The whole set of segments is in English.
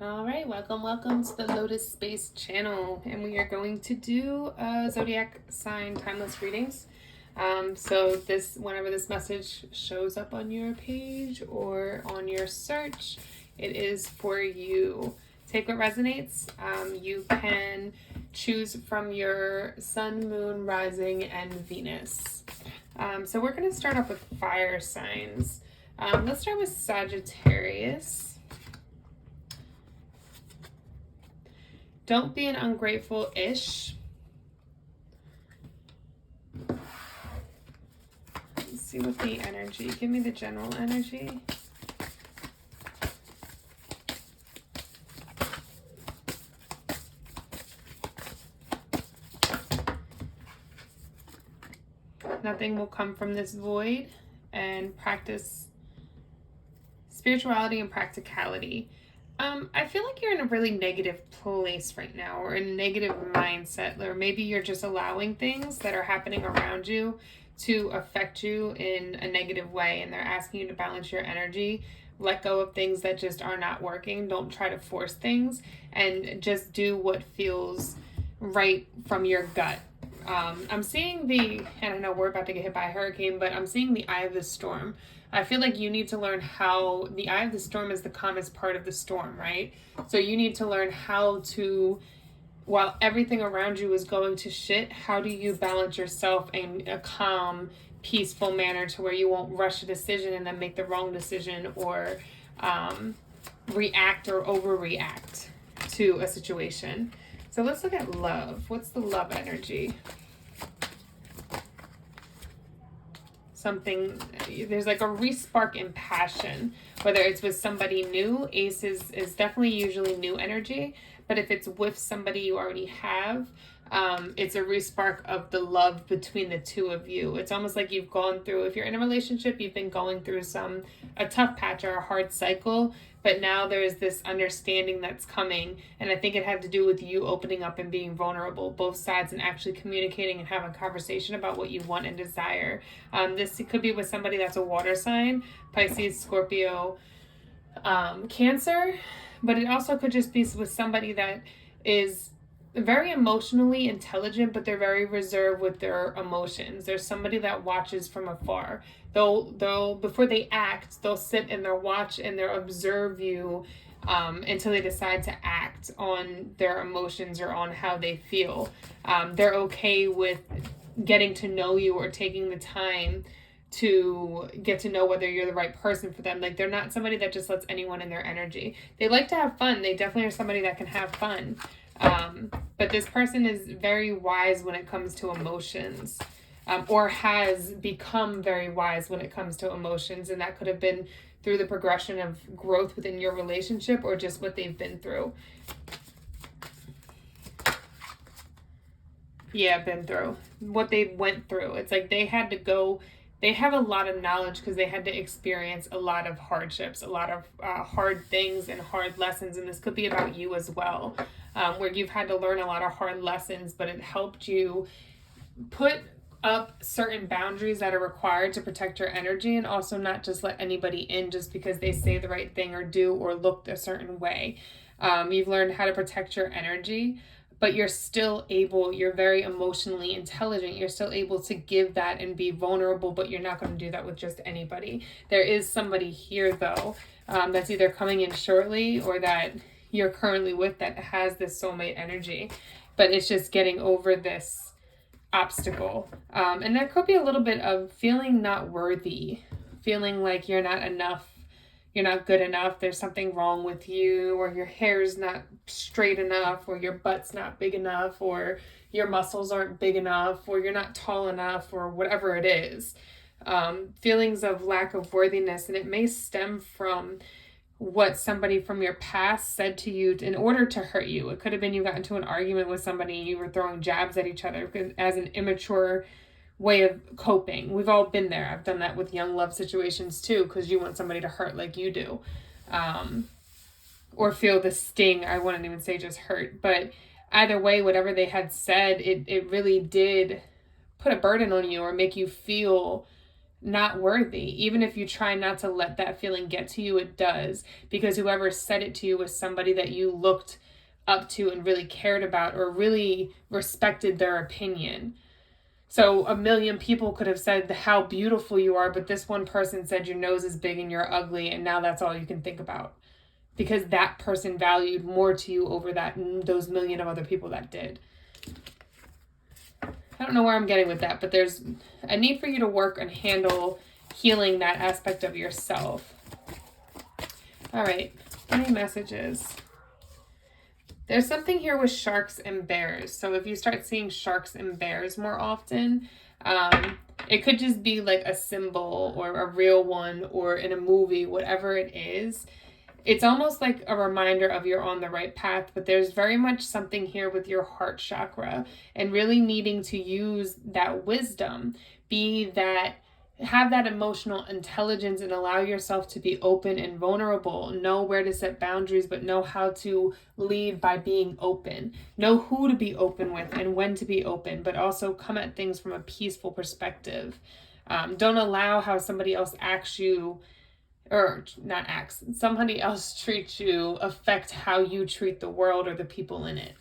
All right, welcome to the TheLotus.Space channel, and we are going to do Zodiac sign timeless readings. So whenever this message shows up on your page or on your search, it is for you. Take what resonates. You can choose from your sun, moon, rising, and Venus. So we're going to start off with fire signs. Let's start with Sagittarius. Don't be an ungrateful-ish. Let's see what the energy, give me the general energy. Nothing will come from this void, and practice spirituality and practicality. I feel like you're in a really negative place right now, or a negative mindset, or maybe you're just allowing things that are happening around you to affect you in a negative way, and they're asking you to balance your energy. Let go of things that just are not working. Don't try to force things, and just do what feels right from your gut. I'm seeing and I know we're about to get hit by a hurricane, but I'm seeing the eye of the storm. I feel like you need to learn how the eye of the storm is the calmest part of the storm, right? So you need to learn how to, while everything around you is going to shit, how do you balance yourself in a calm, peaceful manner to where you won't rush a decision and then make the wrong decision, or react or overreact to a situation. So let's look at love. What's the love energy? There's like a respark in passion, whether it's with somebody new. Ace is definitely usually new energy, but if it's with somebody you already have, it's a respark of the love between the two of you. It's almost like you've gone through, if you're in a relationship, you've been going through a tough patch or a hard cycle, but now there's this understanding that's coming, and I think it had to do with you opening up and being vulnerable, both sides, and actually communicating and having a conversation about what you want and desire. This could be with somebody that's a water sign, Pisces, Scorpio, Cancer, but it also could just be with somebody that is very emotionally intelligent, but they're very reserved with their emotions. There's somebody that watches from afar. They'll before they act, they'll sit and they'll watch and they'll observe you until they decide to act on their emotions or on how they feel. They're okay with getting to know you or taking the time to get to know whether you're the right person for them. Like, they're not somebody that just lets anyone in their energy. They like to have fun. They definitely are somebody that can have fun. But this person is very wise when it comes to emotions, or has become very wise when it comes to emotions. And that could have been through the progression of growth within your relationship, or just what they've been through. Yeah, been through. What they went through. It's like they had to go. They have a lot of knowledge because they had to experience a lot of hardships, a lot of hard things and hard lessons. And this could be about you as well, where you've had to learn a lot of hard lessons, but it helped you put up certain boundaries that are required to protect your energy, and also not just let anybody in just because they say the right thing or do or look a certain way. You've learned how to protect your energy, but you're very emotionally intelligent. You're still able to give that and be vulnerable, but you're not going to do that with just anybody. There is somebody here, though, that's either coming in shortly or that you're currently with that has this soulmate energy, but it's just getting over this obstacle. And there could be a little bit of feeling not worthy, feeling like you're not enough. You're not good enough, there's something wrong with you, or your hair's not straight enough, or your butt's not big enough, or your muscles aren't big enough, or you're not tall enough, or whatever it is. Feelings of lack of worthiness, and it may stem from what somebody from your past said to you in order to hurt you. It could have been you got into an argument with somebody and you were throwing jabs at each other as an immature way of coping. We've all been there. I've done that with young love situations too, because you want somebody to hurt like you do, or feel the sting. I wouldn't even say just hurt, but either way, whatever they had said, it really did put a burden on you or make you feel not worthy. Even if you try not to let that feeling get to you, it does, because whoever said it to you was somebody that you looked up to and really cared about, or really respected their opinion. So a million people could have said how beautiful you are, but this one person said your nose is big and you're ugly, and now that's all you can think about, because that person valued more to you over those million of other people that did. I don't know where I'm getting with that, but there's a need for you to work and handle healing that aspect of yourself. All right, any messages? There's something here with sharks and bears. So if you start seeing sharks and bears more often, it could just be like a symbol or a real one or in a movie, whatever it is. It's almost like a reminder of you're on the right path, but there's very much something here with your heart chakra and really needing to use that wisdom, have that emotional intelligence and allow yourself to be open and vulnerable. Know where to set boundaries, but know how to lead by being open. Know who to be open with and when to be open, but also come at things from a peaceful perspective. Don't allow how somebody else somebody else treats you affect how you treat the world or the people in it.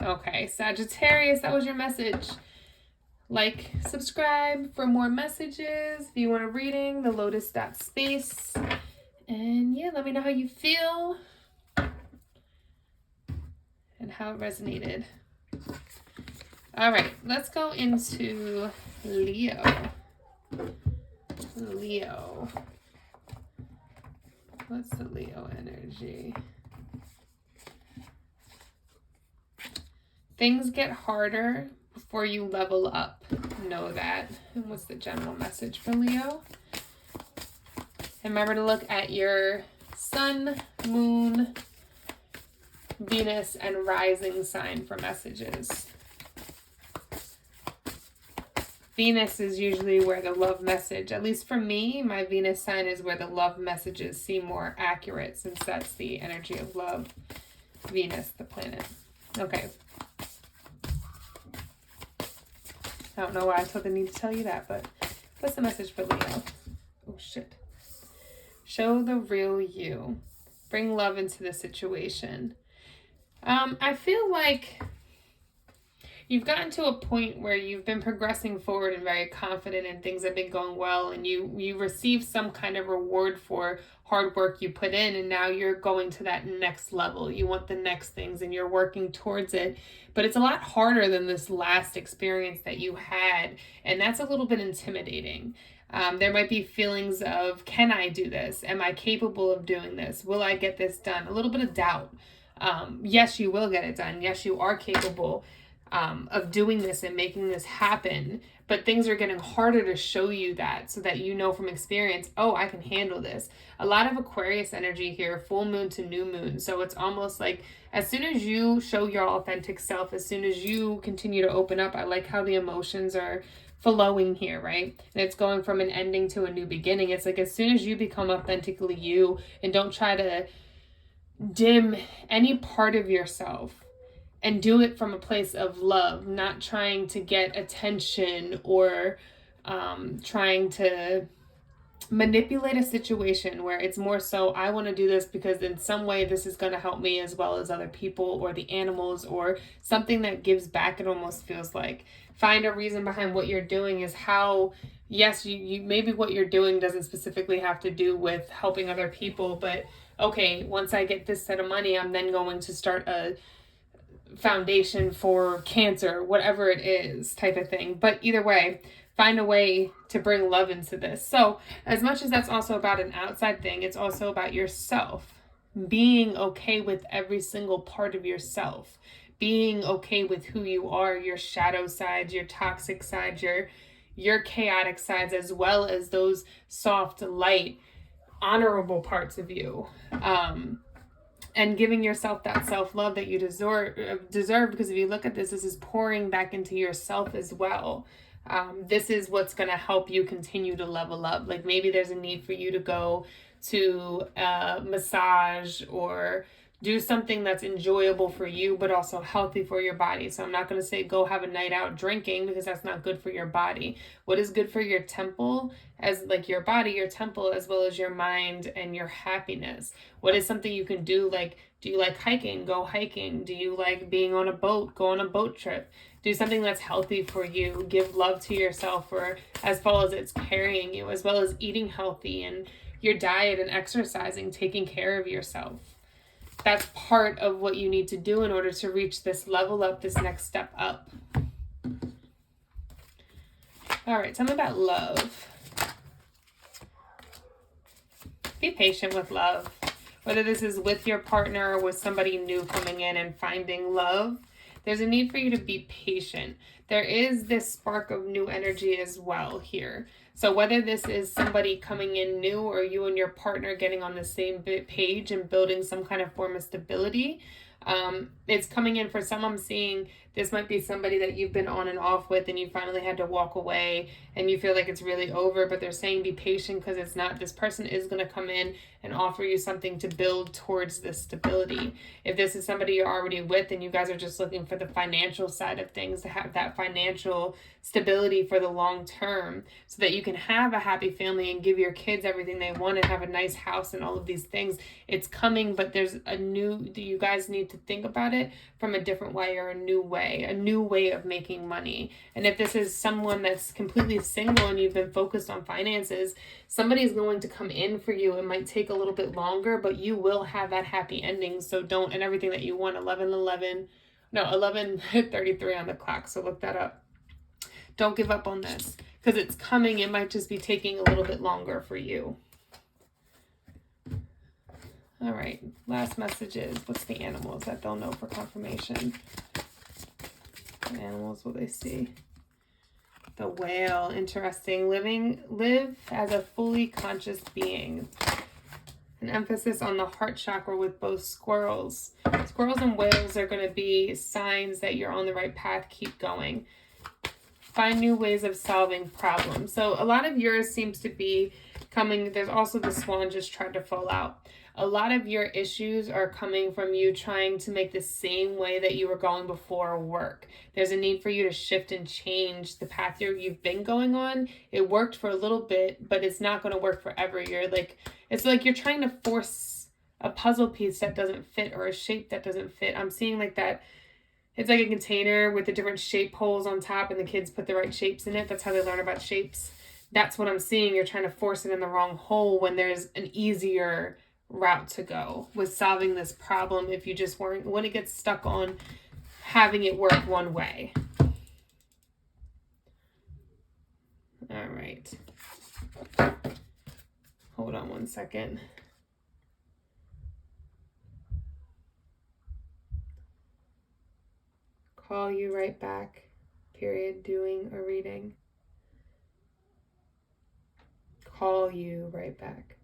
Okay, Sagittarius, that was your message. Like, subscribe for more messages. If you want a reading, TheLotus.Space. And yeah, let me know how you feel and how it resonated. All right, let's go into Leo. What's the Leo energy? Things get harder before you level up. Know that. And what's the general message for Leo? And remember to look at your sun, moon, Venus, and rising sign for messages. Venus is usually where the love message, at least for me, my Venus sign is where the love messages seem more accurate, since that's the energy of love. Venus, the planet. Okay. I don't know why I felt the need to tell you that, but what's the message for Leo? Oh, shit. Show the real you. Bring love into the situation. I feel like you've gotten to a point where you've been progressing forward and very confident and things have been going well, and you receive some kind of reward for hard work you put in, and now you're going to that next level. You want the next things and you're working towards it, but it's a lot harder than this last experience that you had, and that's a little bit intimidating. There might be feelings of, can I do this? Am I capable of doing this? Will I get this done? A little bit of doubt. Yes, you will get it done. Yes, you are capable of doing this and making this happen, but things are getting harder to show you that, so that you know from experience, oh, I can handle this. A lot of Aquarius energy here, full moon to new moon. So it's almost like as soon as you show your authentic self, as soon as you continue to open up, I like how the emotions are flowing here, right? And it's going from an ending to a new beginning. It's like as soon as you become authentically you and don't try to dim any part of yourself, and do it from a place of love, not trying to get attention or trying to manipulate a situation, where it's more so, I want to do this because in some way this is going to help me as well as other people or the animals, or something that gives back. It almost feels like find a reason behind what you're doing, is how, yes, you maybe what you're doing doesn't specifically have to do with helping other people, but okay, once I get this set of money, I'm then going to start a foundation for cancer, whatever it is, type of thing. But either way, find a way to bring love into this. So as much as that's also about an outside thing, it's also about yourself being okay with every single part of yourself, being okay with who you are, your shadow sides, your toxic sides, your chaotic sides, as well as those soft, light, honorable parts of you. And giving yourself that self-love that you deserve, because if you look at this is pouring back into yourself as well. This is what's going to help you continue to level up. Like maybe there's a need for you to go to a massage or Do something that's enjoyable for you, but also healthy for your body. So I'm not going to say go have a night out drinking, because that's not good for your body. What is good for your temple, as like your body, your temple, as well as your mind and your happiness? What is something you can do? Like, do you like hiking? Go hiking. Do you like being on a boat? Go on a boat trip. Do something that's healthy for you. Give love to yourself, or as far as it's carrying you, as well as eating healthy and your diet and exercising, taking care of yourself. That's part of what you need to do in order to reach this level up, this next step up. All right, tell me about love. Be patient with love. Whether this is with your partner or with somebody new coming in and finding love, there's a need for you to be patient. There is this spark of new energy as well here. So whether this is somebody coming in new or you and your partner getting on the same page and building some kind of form of stability, it's coming in. For some, I'm seeing this might be somebody that you've been on and off with and you finally had to walk away and you feel like it's really over, but they're saying be patient, because it's not. This person is going to come in and offer you something to build towards this stability. If this is somebody you're already with and you guys are just looking for the financial side of things, to have that financial stability for the long term so that you can have a happy family and give your kids everything they want and have a nice house and all of these things, it's coming. But there's you guys need to think about it from a different way, or a new way of making money. And if this is someone that's completely single and you've been focused on finances, somebody's going to come in for you. It might take a little bit longer, but you will have that happy ending. So don't, and everything that you want, 11:33 on the clock. So look that up. Don't give up on this, because it's coming. It might just be taking a little bit longer for you. All right, last messages. What's the animals that they'll know for confirmation? What animals will they see? The whale, interesting. Live as a fully conscious being. An emphasis on the heart chakra with both squirrels. Squirrels and whales are going to be signs that you're on the right path. Keep going. Find new ways of solving problems. So a lot of yours seems to be coming. There's also the swan just tried to fall out. A lot of your issues are coming from you trying to make the same way that you were going before work. There's a need for you to shift and change the path you've been going on. It worked for a little bit, but it's not going to work forever. It's like you're trying to force a puzzle piece that doesn't fit, or a shape that doesn't fit. I'm seeing like that. It's like a container with the different shape holes on top, and the kids put the right shapes in it. That's how they learn about shapes. That's what I'm seeing. You're trying to force it in the wrong hole when there's an easier route to go with solving this problem if you just want to get stuck on having it work one way. All right. Hold on one second. Call you right back. Period. Doing a reading. Call you right back.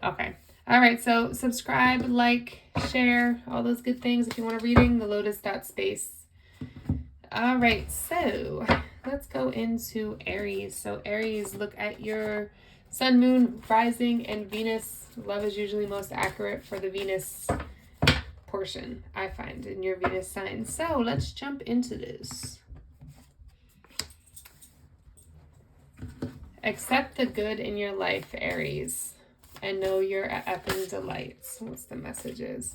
Okay. All right. So subscribe, like, share, all those good things. If you want a reading, TheLotus.Space. All right. So let's go into Aries. So Aries, look at your sun, moon, rising, and Venus. Love is usually most accurate for the Venus portion, I find, in your Venus sign. So let's jump into this. Accept the good in your life, Aries. And know you're a effing delight. What's the messages?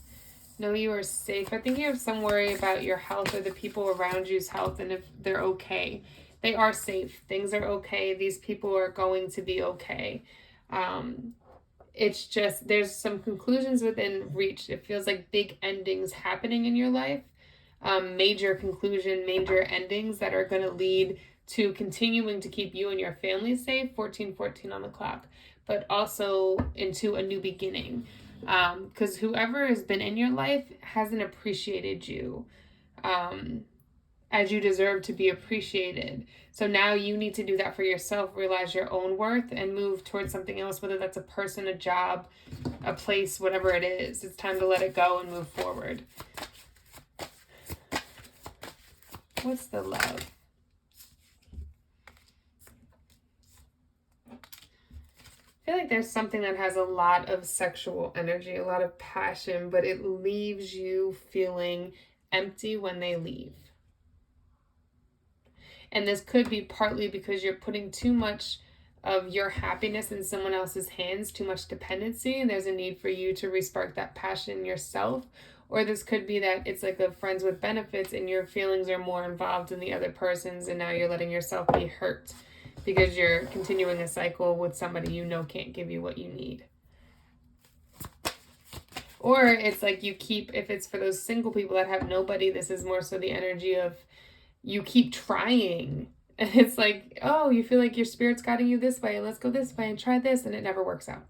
Know you are safe. I think you have some worry about your health or the people around you's health, and if they're okay. They are safe. Things are okay. These people are going to be okay. It's just there's some conclusions within reach. It feels like big endings happening in your life. Major conclusion, major endings that are going to lead to continuing to keep you and your family safe. 14:14 on the clock. But also into a new beginning. Because whoever has been in your life hasn't appreciated you as you deserve to be appreciated. So now you need to do that for yourself, realize your own worth, and move towards something else, whether that's a person, a job, a place, whatever it is. It's time to let it go and move forward. What's the love? feel like there's something that has a lot of sexual energy, a lot of passion, but it leaves you feeling empty when they leave. And this could be partly because you're putting too much of your happiness in someone else's hands, too much dependency, and there's a need for you to respark that passion yourself. Or this could be that it's like a friends with benefits and your feelings are more involved than the other person's, and now you're letting yourself be hurt because you're continuing a cycle with somebody you know can't give you what you need. Or it's like you keep, if it's for those single people that have nobody, this is more so the energy of you keep trying. And it's like, oh, you feel like your spirit's guiding you this way, and let's go this way and try this, and it never works out.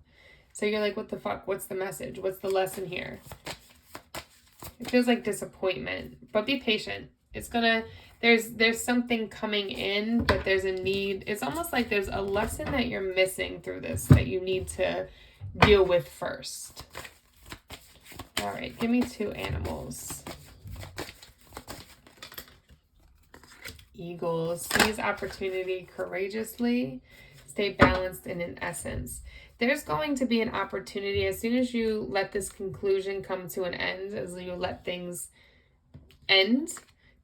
So you're like, what the fuck? What's the message? What's the lesson here? It feels like disappointment, but be patient. It's gonna, there's something coming in, but there's a need. It's almost like there's a lesson that you're missing through this that you need to deal with first. All right, give me 2 animals. Eagles, seize opportunity courageously, stay balanced and in essence. There's going to be an opportunity as soon as you let this conclusion come to an end, as you let things end,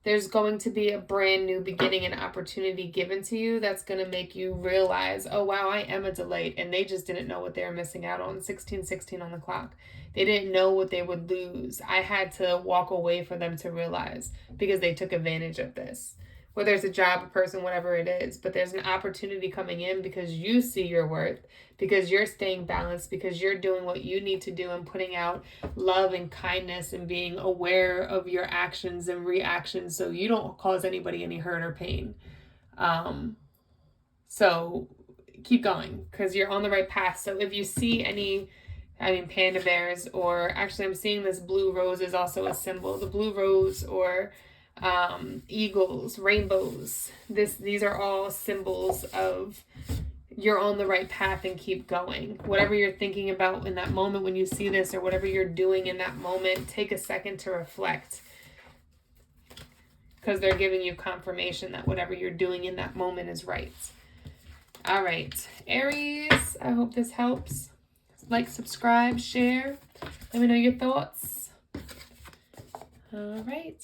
there's going to be a brand new beginning and opportunity given to you that's going to make you realize, oh wow, I am a delight, and they just didn't know what they were missing out on. 16:16 on the clock. They didn't know what they would lose. I had to walk away for them to realize because they took advantage of this. Whether it's a job, a person, whatever it is, but there's an opportunity coming in because you see your worth, because you're staying balanced, because you're doing what you need to do and putting out love and kindness and being aware of your actions and reactions so you don't cause anybody any hurt or pain. So keep going because you're on the right path. So if you see any, panda bears, or actually I'm seeing this blue rose is also a symbol. The blue rose or eagles, rainbows. These are all symbols of you're on the right path and keep going. Whatever you're thinking about in that moment when you see this, or whatever you're doing in that moment, take a second to reflect. Because they're giving you confirmation that whatever you're doing in that moment is right. All right, Aries, I hope this helps. Like, subscribe, share. Let me know your thoughts. All right.